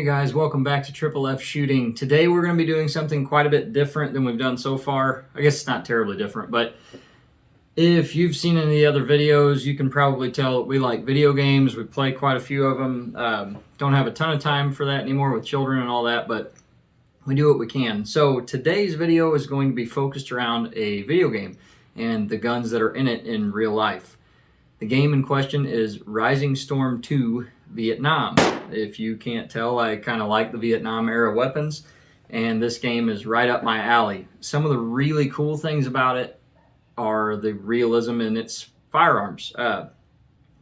Hey guys, welcome back to Triple F Shooting. Today we're going to be doing something quite a bit different than we've done so far. I guess it's not terribly different, but if you've seen any of the other videos, you can probably tell that we like video games. We play quite a few of them. Don't have a ton of time for that anymore with children and all that, but we do what we can. So today's video is going to be focused around a video game and the guns that are in it in real life. The game in question is Rising Storm 2 Vietnam. If you can't tell, I kind of like the Vietnam era weapons, and this game is right up my alley. Some of the really cool things about it are the realism in its firearms.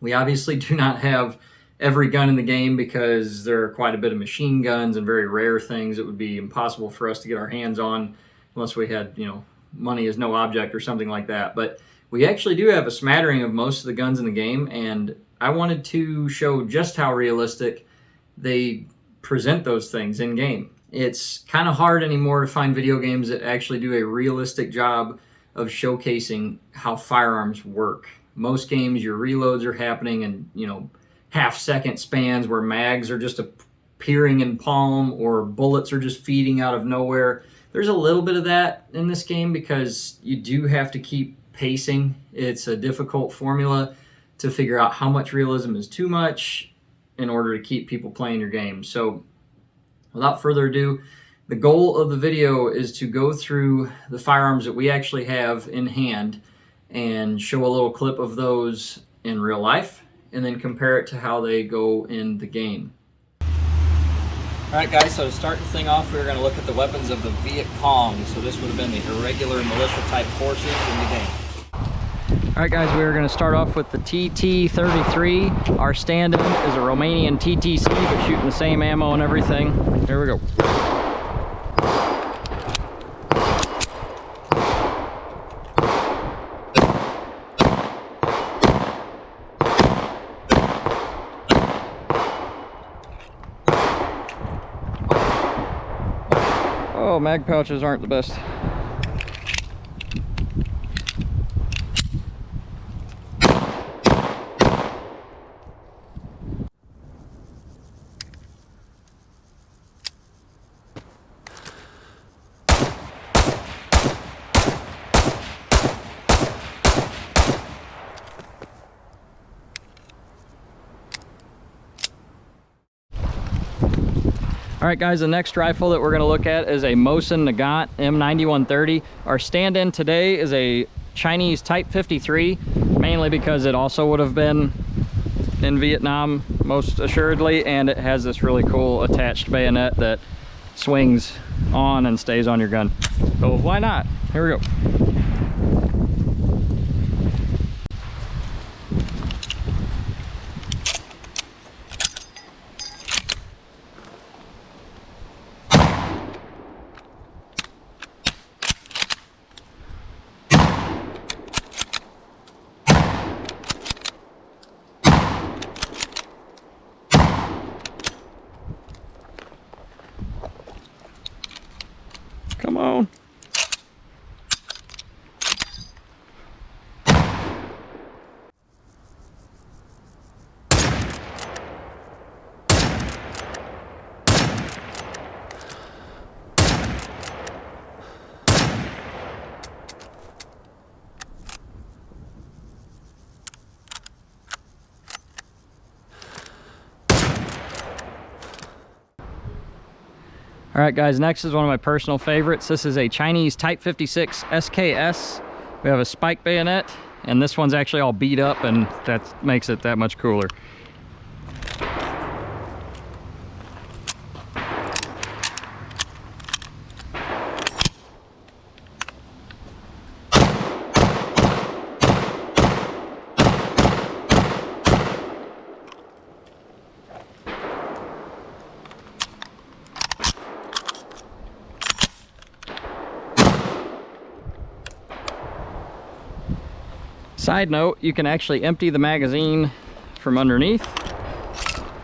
We obviously do not have every gun in the game because there are quite a bit of machine guns and very rare things that would be impossible for us to get our hands on unless we had, money is no object or something like that. But we actually do have a smattering of most of the guns in the game, and I wanted to show just how realistic they present those things in game. It's kind of hard anymore to find video games that actually do a realistic job of showcasing how firearms work. Most games, your reloads are happening in, half-second spans where mags are just appearing in palm or bullets are just feeding out of nowhere. There's a little bit of that in this game because you do have to keep pacing. It's a difficult formula to figure out how much realism is too much in order to keep people playing your game. So without further ado, the goal of the video is to go through the firearms that we actually have in hand and show a little clip of those in real life and then compare it to how they go in the game. Alright guys, so to start the thing off, we're going to look at the weapons of the Viet Cong. So this would have been the irregular militia type forces in the game. Alright guys, we're going to start off with the TT-33. Our stand-in is a Romanian TTC, but shooting the same ammo and everything. Here we go. Oh, mag pouches aren't the best. Alright guys, the next rifle that we're going to look at is a Mosin Nagant M9130. Our stand-in today is a Chinese Type 53, mainly because it also would have been in Vietnam most assuredly, and it has this really cool attached bayonet that swings on and stays on your gun. So why not? Here we go. Come on. Alright guys, next is one of my personal favorites. This is a Chinese Type 56 SKS. We have a spike bayonet, and this one's actually all beat up, and that makes it that much cooler. Side note, you can actually empty the magazine from underneath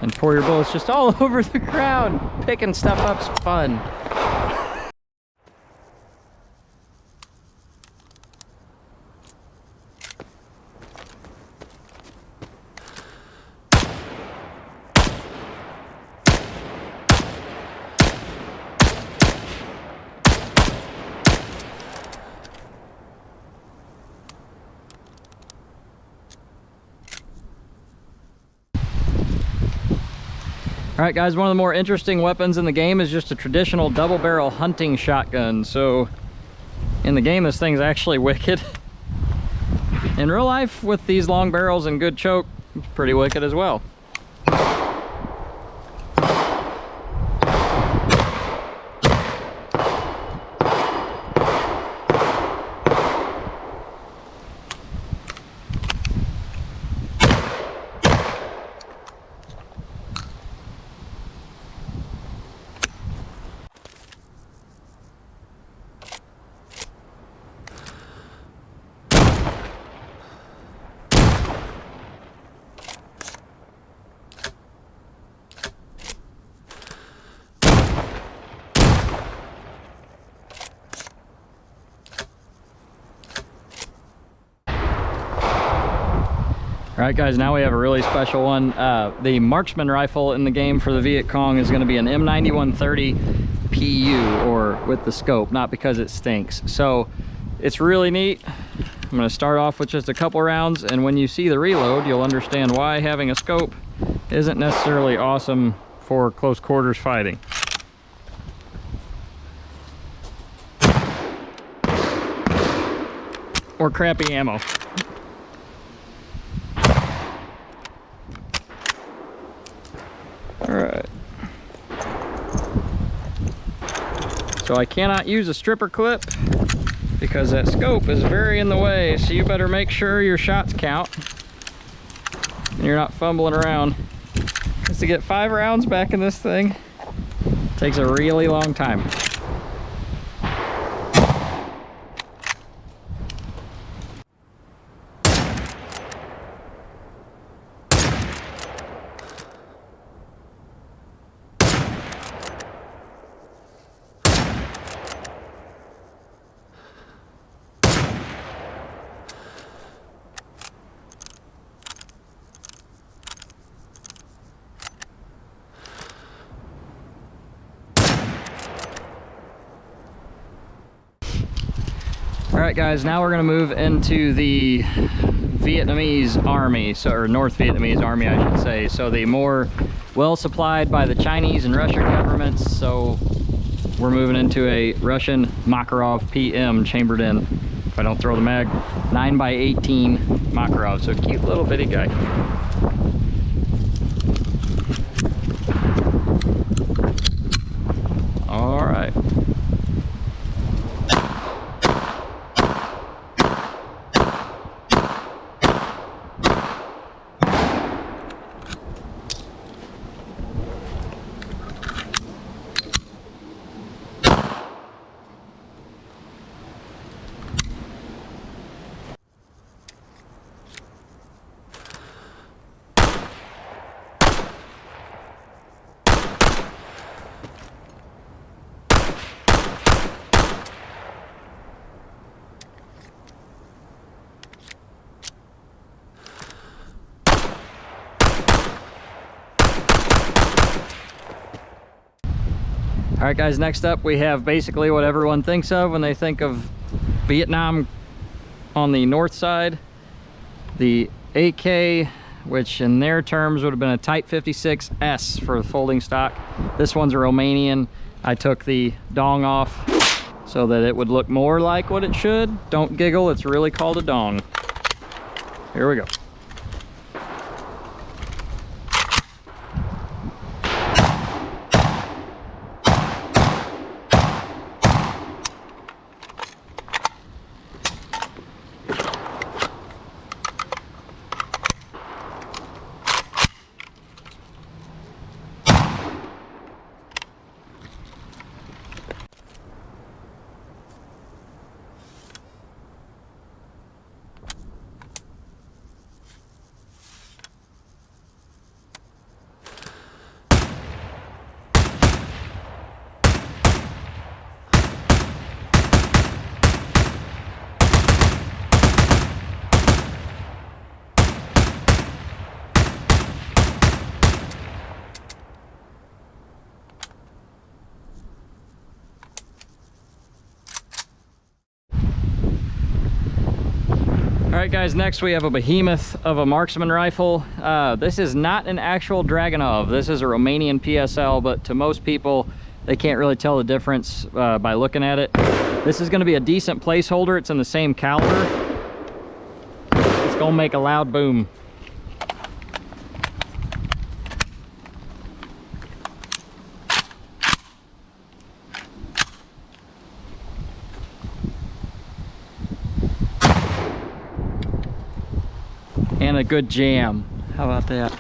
and pour your bullets just all over the ground. Picking stuff up's fun. All right, guys, one of the more interesting weapons in the game is just a traditional double barrel hunting shotgun. So in the game, this thing's actually wicked. In real life, with these long barrels and good choke, it's pretty wicked as well. All right, guys, now we have a really special one. The marksman rifle in the game for the Viet Cong is going to be an M9130 PU, or with the scope, not because it stinks. So it's really neat. I'm going to start off with just a couple rounds, and when you see the reload, you'll understand why having a scope isn't necessarily awesome for close quarters fighting. Or crappy ammo. Alright. So I cannot use a stripper clip because that scope is very in the way, so you better make sure your shots count and you're not fumbling around. Because to get 5 rounds back in this thing takes a really long time. Alright, guys, now we're going to move into the Vietnamese Army, or North Vietnamese Army, I should say. So the more well supplied by the Chinese and Russian governments. So we're moving into a Russian Makarov PM chambered in, if I don't throw the mag, 9x18 Makarov. So cute little bitty guy. All right. All right, guys, next up we have basically what everyone thinks of when they think of Vietnam on the north side. The AK, which in their terms would have been a Type 56S for the folding stock. This one's a Romanian. I took the dong off so that it would look more like what it should. Don't giggle, it's really called a dong. Here we go. right, guys, next we have a behemoth of a marksman rifle. This is not an actual Dragunov. This is a Romanian PSL, but to most people, they can't really tell the difference by looking at it. This is going to be a decent placeholder. It's in the same caliber. It's going to make a loud boom. And a good jam. How about that?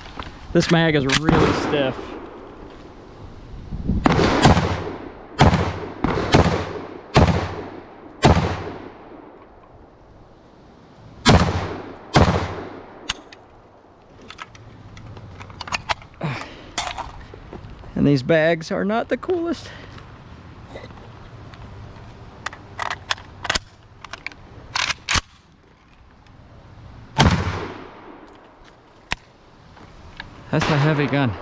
This mag is really stiff. And these bags are not the coolest. That's a heavy gun.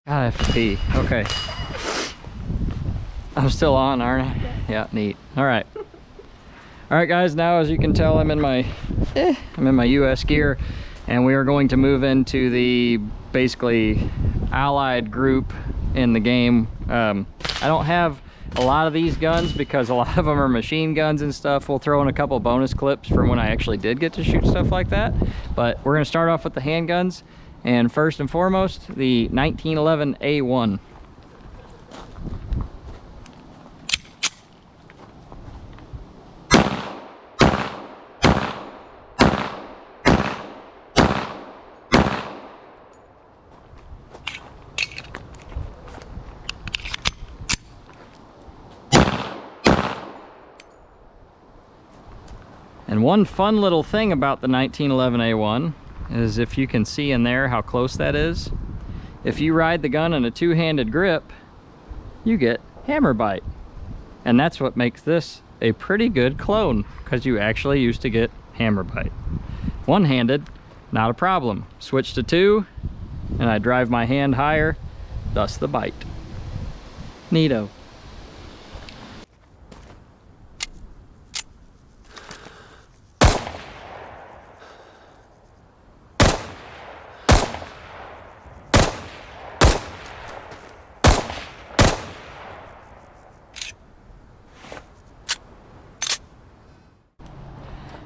I have to pee. Okay. I'm still on, aren't I? Yeah, neat. All right. All right, guys. Now, as you can tell, I'm in my US gear, and we are going to move into the basically allied group in the game. I don't have a lot of these guns because a lot of them are machine guns and stuff. We'll throw in a couple bonus clips from when I actually did get to shoot stuff like that. But we're going to start off with the handguns. And first and foremost, the 1911 A1. And one fun little thing about the 1911 A1 is, if you can see in there how close that is, if you ride the gun in a two-handed grip, you get hammer bite. And that's what makes this a pretty good clone, because you actually used to get hammer bite. One-handed, not a problem. Switch to two, and I drive my hand higher, thus the bite. Neato.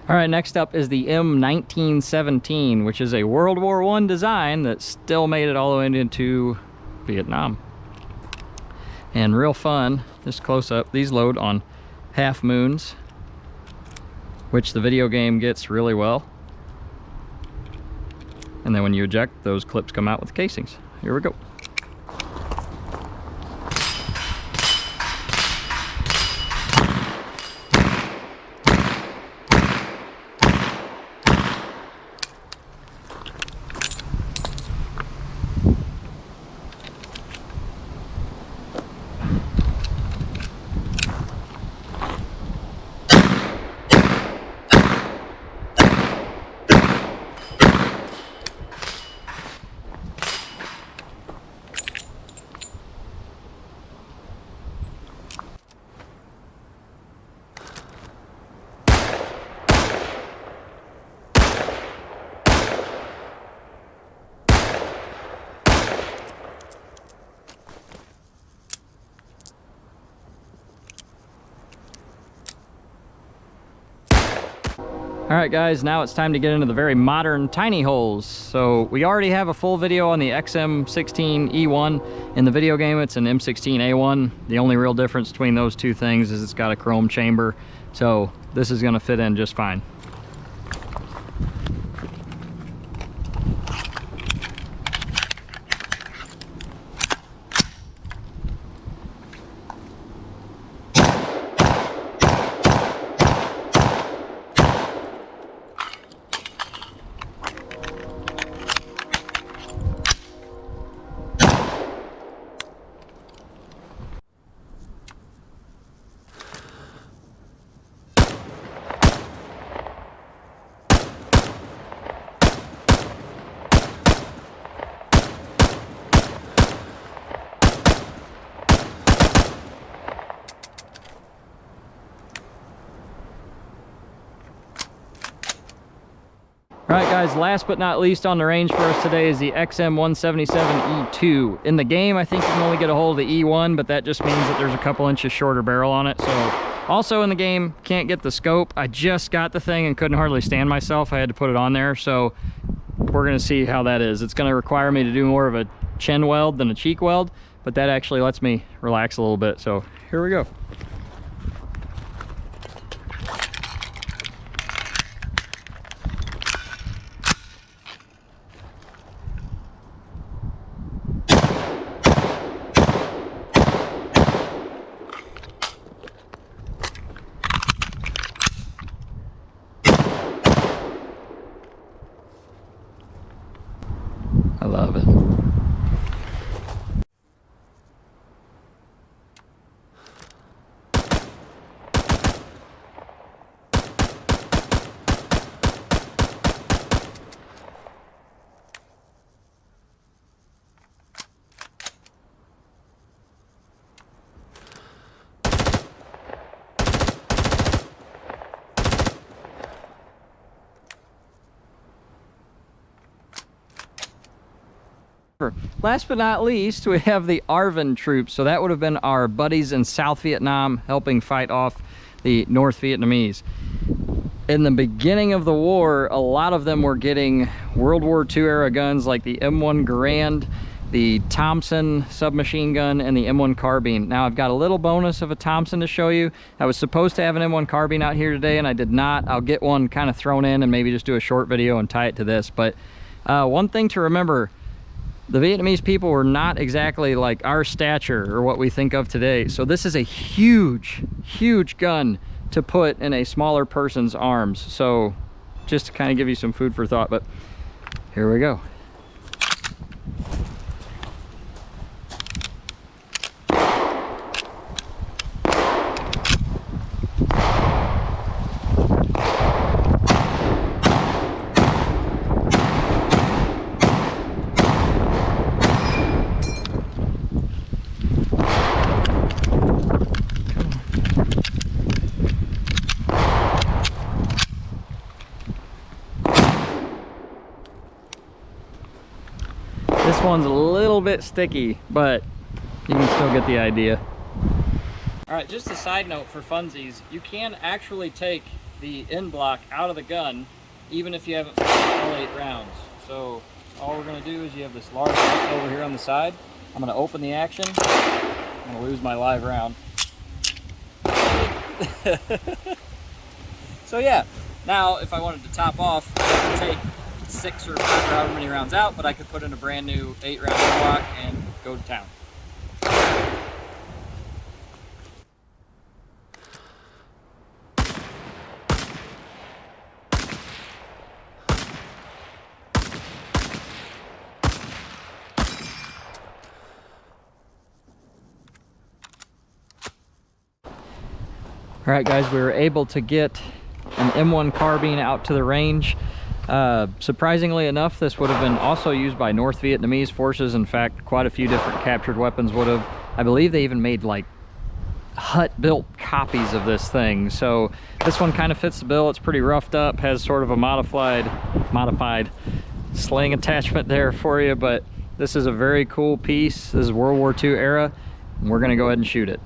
All right, next up is the M1917, which is a World War I design that still made it all the way into Vietnam. And real fun, just close up. These load on half moons, which the video game gets really well. And then when you eject, those clips come out with the casings. Here we go. All right, guys, now it's time to get into the very modern tiny holes. So we already have a full video on the XM16E1. In the video game, it's an M16A1. The only real difference between those two things is it's got a chrome chamber. So this is gonna fit in just fine. All right, guys, last but not least on the range for us today is the XM177E2. In the game, I think you can only get a hold of the E1, but that just means that there's a couple inches shorter barrel on it. So also in the game, can't get the scope. I just got the thing and couldn't hardly stand myself. I had to put it on there. So we're gonna see how that is. It's gonna require me to do more of a chin weld than a cheek weld, but that actually lets me relax a little bit. So here we go. I love it. Last but not least, we have the ARVN troops. So that would have been our buddies in South Vietnam helping fight off the North Vietnamese. In the beginning of the war, a lot of them were getting World War II era guns like the M1 Garand, the Thompson submachine gun, and the M1 carbine. Now I've got a little bonus of a Thompson to show you. I was supposed to have an M1 carbine out here today and I did not. I'll get one kind of thrown in and maybe just do a short video and tie it to this. But one thing to remember, the Vietnamese people were not exactly like our stature or what we think of today. So this is a huge, huge gun to put in a smaller person's arms. So just to kind of give you some food for thought, but here we go. This one's a little bit sticky, but you can still get the idea. All right, just a side note for funsies, you can actually take the end block out of the gun even if you haven't fired all 8 rounds. So all we're gonna do is you have this large light over here on the side. I'm gonna open the action. I'm gonna lose my live round. So yeah, now if I wanted to top off, I could take 6 or 5 or however many rounds out, but I could put in a brand new 8-round block and go to town. All right, guys, we were able to get an M1 carbine out to the range. Surprisingly enough, this would have been also used by North Vietnamese forces. In fact, quite a few different captured weapons would have. I believe they even made like hut-built copies of this thing. So this one kind of fits the bill. It's pretty roughed up, has sort of a modified sling attachment there for you, but this is a very cool piece. This is World War II era, and we're gonna go ahead and shoot it.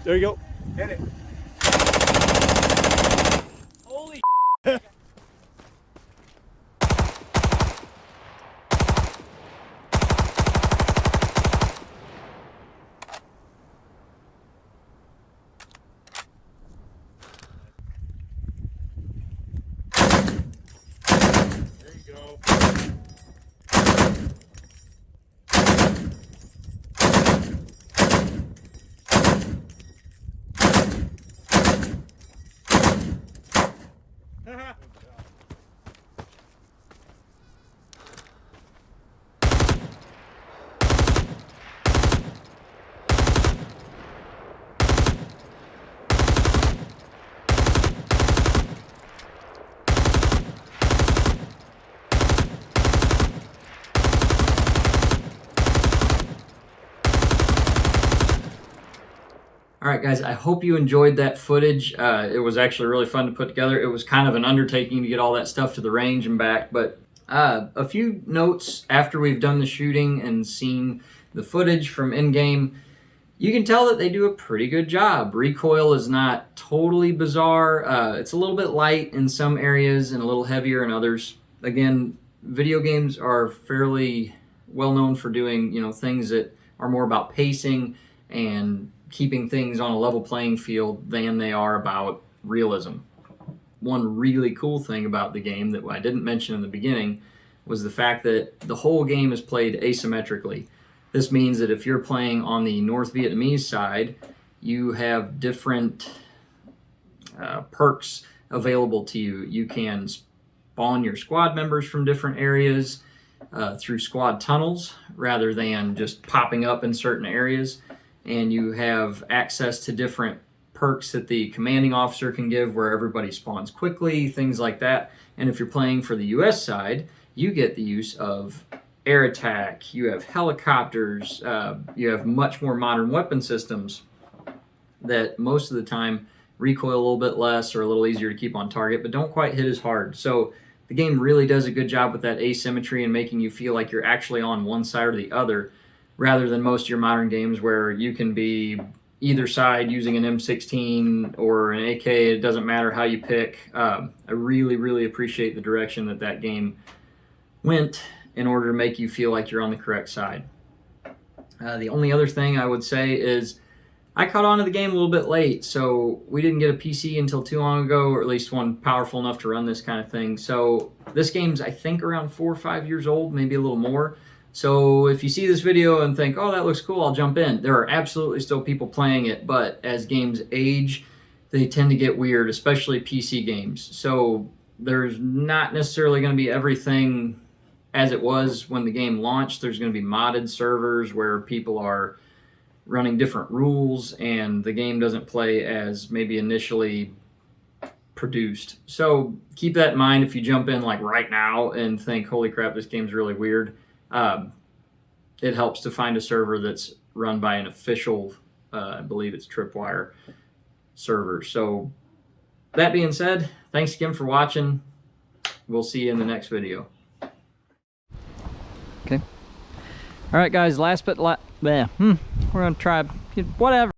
There you go. Hit it. Holy There you go. All right, guys, I hope you enjoyed that footage. It was actually really fun to put together. It was kind of an undertaking to get all that stuff to the range and back, but a few notes after we've done the shooting and seen the footage from in-game. You can tell that they do a pretty good job. Recoil is not totally bizarre. It's a little bit light in some areas and a little heavier in others. Again, video games are fairly well known for doing, things that are more about pacing and keeping things on a level playing field than they are about realism. One really cool thing about the game that I didn't mention in the beginning was the fact that the whole game is played asymmetrically. This means that if you're playing on the North Vietnamese side, you have different perks available to you. You can spawn your squad members from different areas through squad tunnels rather than just popping up in certain areas. And you have access to different perks that the commanding officer can give where everybody spawns quickly, things like that. And if you're playing for the US side, you get the use of air attack, you have helicopters, you have much more modern weapon systems that most of the time recoil a little bit less or a little easier to keep on target, but don't quite hit as hard. So the game really does a good job with that asymmetry and making you feel like you're actually on one side or the other, rather than most of your modern games where you can be either side using an M16 or an AK. It doesn't matter how you pick. I really, really appreciate the direction that game went in order to make you feel like you're on the correct side. The only other thing I would say is I caught on to the game a little bit late, so we didn't get a PC until too long ago, or at least one powerful enough to run this kind of thing. So this game's, I think, around 4 or 5 years old, maybe a little more. So if you see this video and think, oh, that looks cool, I'll jump in. There are absolutely still people playing it, but as games age, they tend to get weird, especially PC games. So there's not necessarily going to be everything as it was when the game launched. There's going to be modded servers where people are running different rules and the game doesn't play as maybe initially produced. So keep that in mind if you jump in like right now and think, holy crap, this game's really weird. It helps to find a server that's run by an official, I believe it's Tripwire server. So that being said, thanks again for watching. We'll see you in the next video. Okay. All right, guys, last but we're going to try, whatever.